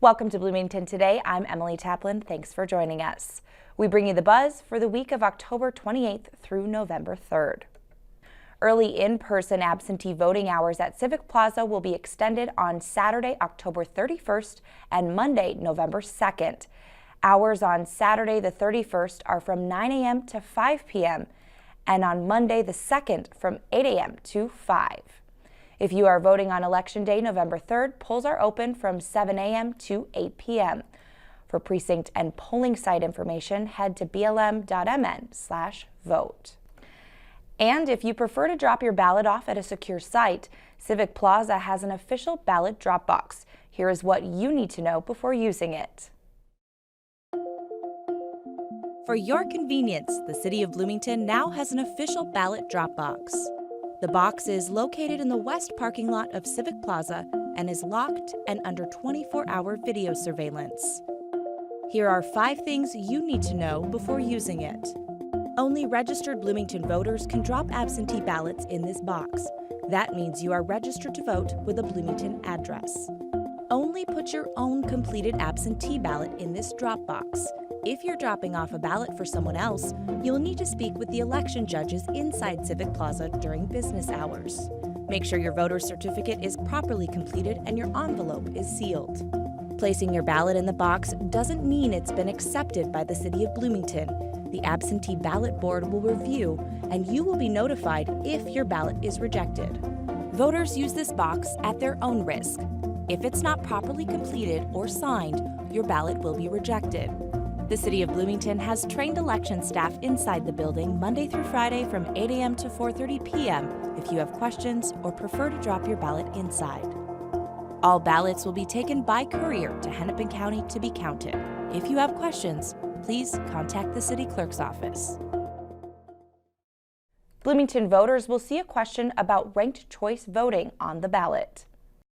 Welcome to Bloomington Today. I'm Emily Taplin. Thanks for joining us. We bring you the buzz for the week of October 28th through November 3rd. Early in-person absentee voting hours at Civic Plaza will be extended on Saturday, October 31st and Monday, November 2nd. Hours on Saturday the 31st are from 9 a.m. to 5 p.m. and on Monday the 2nd from 8 a.m. to 5. If you are voting on Election Day, November 3rd, polls are open from 7 a.m. to 8 p.m. For precinct and polling site information, head to blm.mn/vote. And if you prefer to drop your ballot off at a secure site, Civic Plaza has an official ballot dropbox. Here is what you need to know before using it. For your convenience, the City of Bloomington now has an official ballot dropbox. The box is located in the west parking lot of Civic Plaza and is locked and under 24-hour video surveillance. Here are 5 things you need to know before using it. Only registered Bloomington voters can drop absentee ballots in this box. That means you are registered to vote with a Bloomington address. Only put your own completed absentee ballot in this drop box. If you're dropping off a ballot for someone else, you'll need to speak with the election judges inside Civic Plaza during business hours. Make sure your voter certificate is properly completed and your envelope is sealed. Placing your ballot in the box doesn't mean it's been accepted by the City of Bloomington. The absentee ballot board will review, and you will be notified if your ballot is rejected. Voters use this box at their own risk. If it's not properly completed or signed, your ballot will be rejected. The City of Bloomington has trained election staff inside the building Monday through Friday from 8 a.m. to 4:30 p.m. if you have questions or prefer to drop your ballot inside. All ballots will be taken by courier to Hennepin County to be counted. If you have questions, please contact the City Clerk's office. Bloomington voters will see a question about ranked choice voting on the ballot.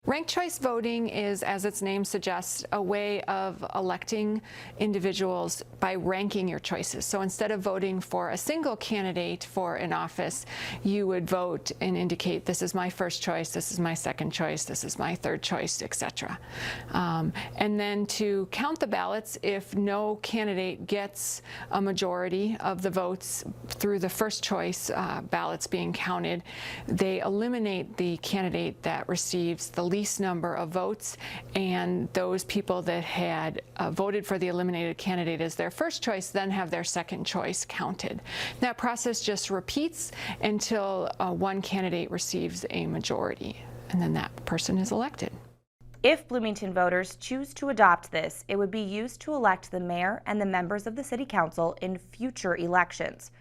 Ranked choice voting is, as its name suggests, a way of electing individuals by ranking your choices. So instead of voting for a single candidate for an office, you would vote and indicate, this is my first choice, this is my second choice, this is my third choice, etc. And then to count the ballots, if no candidate gets a majority of the votes through the first choice ballots being counted, they eliminate the candidate that receives the least number of votes, and those people that had voted for the eliminated candidate as their first choice then have their second choice counted. That process just repeats until one candidate receives a majority, and then that person is elected. If Bloomington voters choose to adopt this, it would be used to elect the mayor and the members of the City Council in future elections.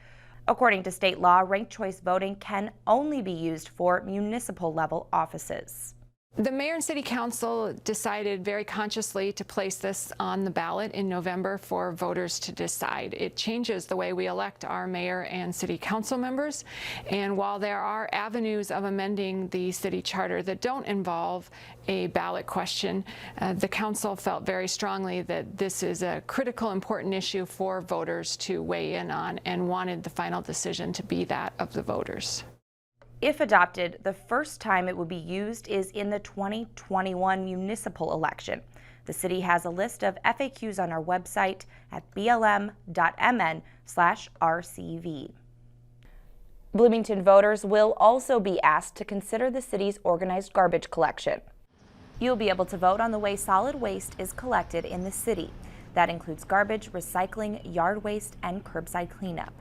According to state law, ranked choice voting can only be used for municipal level offices. The mayor and city council decided very consciously to place this on the ballot in November for voters to decide. It changes the way we elect our mayor and city council members. And while there are avenues of amending the city charter that don't involve a ballot question, the council felt very strongly that this is a critical, important issue for voters to weigh in on and wanted the final decision to be that of the voters. If adopted, the first time it would be used is in the 2021 municipal election. The city has a list of FAQs on our website at blm.mn/RCV. Bloomington voters will also be asked to consider the city's organized garbage collection. You'll be able to vote on the way solid waste is collected in the city. That includes garbage, recycling, yard waste, and curbside cleanup.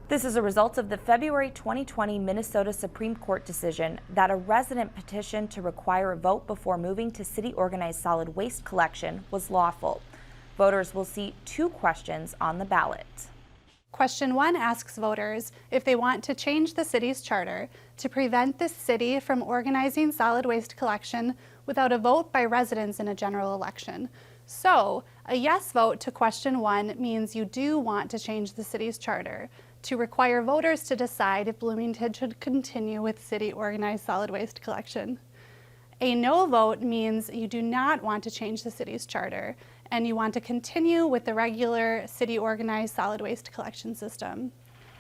This is a result of the February 2020 Minnesota Supreme Court decision that a resident petition to require a vote before moving to city organized solid waste collection was lawful. Voters will see 2 questions on the ballot. Question 1 asks voters if they want to change the city's charter to prevent the city from organizing solid waste collection without a vote by residents in a general election. So, a yes vote to question 1 means you do want to change the city's charter to require voters to decide if Bloomington should continue with city organized solid waste collection. A no vote means you do not want to change the city's charter and you want to continue with the regular city organized solid waste collection system.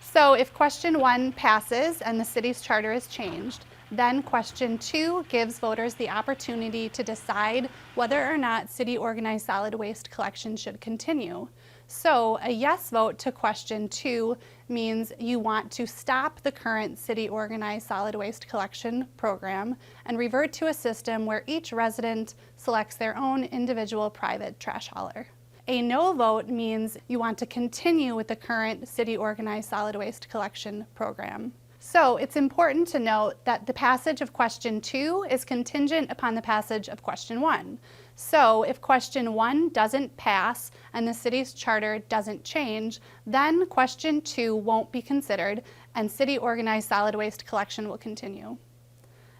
So if question 1 passes and the city's charter is changed, Then question 2 gives voters the opportunity to decide whether or not city organized solid waste collection should continue. So a yes vote to question 2 means you want to stop the current city organized solid waste collection program and revert to a system where each resident selects their own individual private trash hauler. A no vote means you want to continue with the current city organized solid waste collection program. So it's important to note that the passage of question 2 is contingent upon the passage of question 1. So if question 1 doesn't pass and the city's charter doesn't change, then question 2 won't be considered and city organized solid waste collection will continue.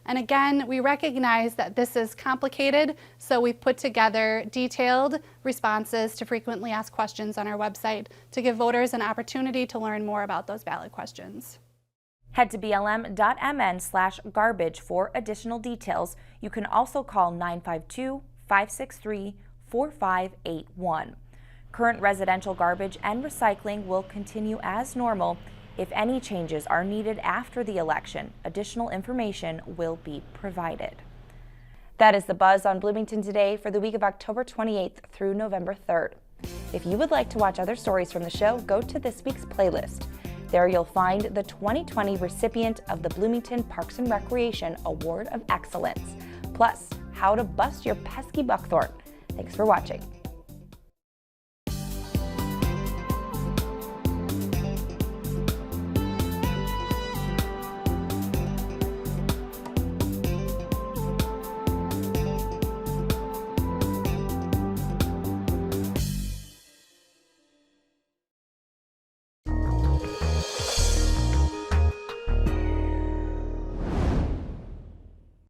And again, we recognize that this is complicated, so we've put together detailed responses to frequently asked questions on our website to give voters an opportunity to learn more about those ballot questions. Head to blm.mn/garbage for additional details. You can also call 952-563-4581. Current residential garbage and recycling will continue as normal. If any changes are needed after the election, additional information will be provided. That is the buzz on Bloomington Today for the week of October 28th through November 3rd. If you would like to watch other stories from the show, go to this week's playlist. There you'll find the 2020 recipient of the Bloomington Parks and Recreation Award of Excellence, plus how to bust your pesky buckthorn. Thanks for watching.